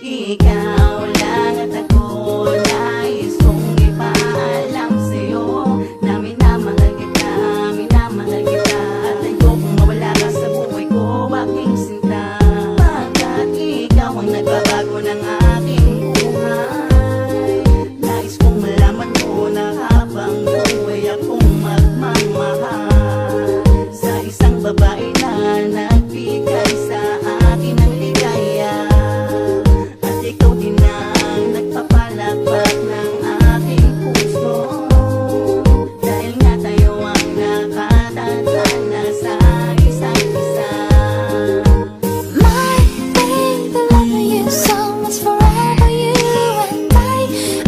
Ikaw lang at ako, nais kong ipaalam sa'yo na minamahal kita, minamahal kita. At ayokong mawala ka sa buhay ko, aking sinta. Pagkat ikaw ang nagbabago ng aking buhay. Nais kong malaman mo na habang buhay akong magmamahal sa isang babae na nagbigay sa akin ng ligaya. At ikaw din ang nagpapalakpak ng aking puso, dahil nga tayo ang nakatadhana sa isa't isa. My baby, love you so much, forever you and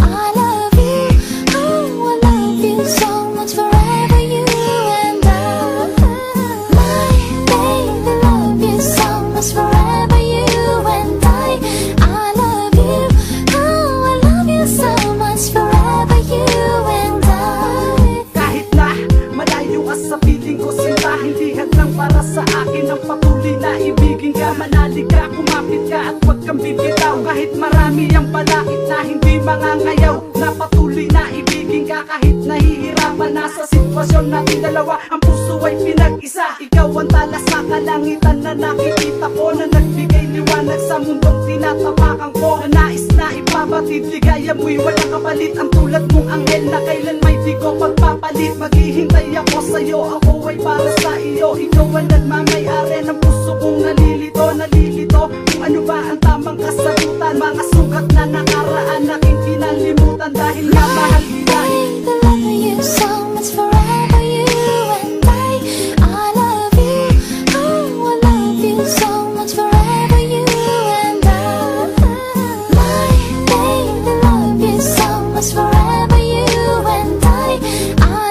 I love you. Oh, I love you so much, forever you and I. My baby, love you so much, forever you and I love you. Oh, I love you so much, forever you and I. Kahit na malayo ka sa piling ko, sinta, hindi hadlang para sa akin ang patuloy na ibigin ka. Manali ka, kumapit ka at huwag kang bibitaw. Kahit marami ang balakid na hindi mangangayaw, na patuloy na ibigin ka. Kahit nahihirapan na sa sitwasyon natin dalawa, ang puso ay pinag-isa. Ikaw ang tala sa kalangitan na nakikita ko, na nagbigay liwanag sa mundong tinatapakan ko. Na nais na ipabatid, ligaya mo'y walang kapalit. Ang tulad mong anghel na kailan may di ko pagpapalit. Maghihintay ako sa'yo, ako ay para sa iyo. Ikaw ang nagmamayari ng puso kong nalilito, nalilito. Kung ano ba ang tamang kasagutan, mga sugat na nakaraan aking kinalimutan. Dahil nga mahal kita. Baby, love you so much, forever you and I love you. Oh, I love you so much, forever you and I. My baby, love you so much, forever you and I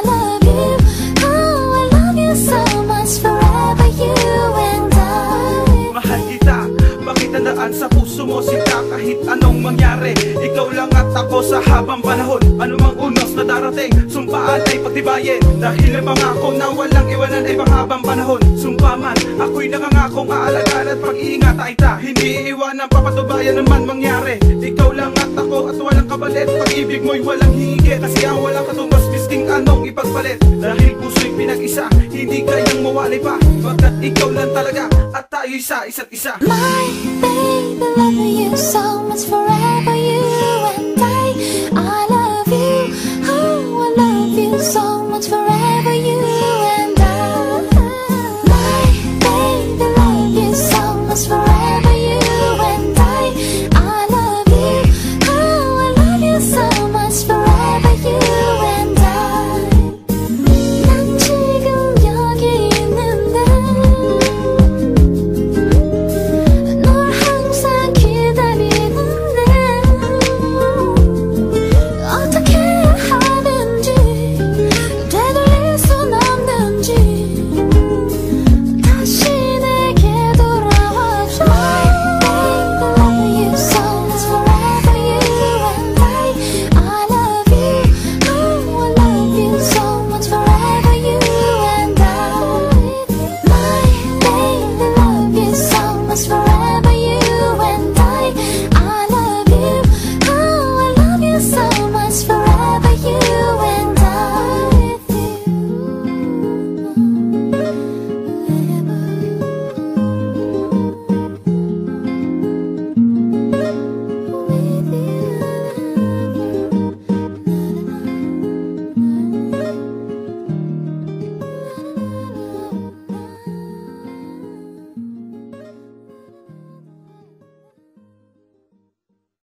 love you. Oh, I love you so much, forever you and I. Mahal kita, bakit nandaan sa puso mo sinta? Kahit anong mangyari, ikaw lang at ako sa habang panahon. Anumang unos na darating, sumpaan ay pagtibayin. Dahil ang pangako na walang iwanan ay panghabang panahon. Sumpa man, ako'y nangangakong aalagaan at pag-iingat ay ta. Hindi iiwanan, papatubayan naman mangyari. Ikaw lang at ako at walang kapalit. Pag-ibig mo'y walang hihigit, kasi ang walang katumbas misking anong ipagpalit. Dahil puso'y pinag-isa, hindi kayang mawalay pa. Pagkat ikaw lang talaga at tayo'y sa isa't isa. My baby,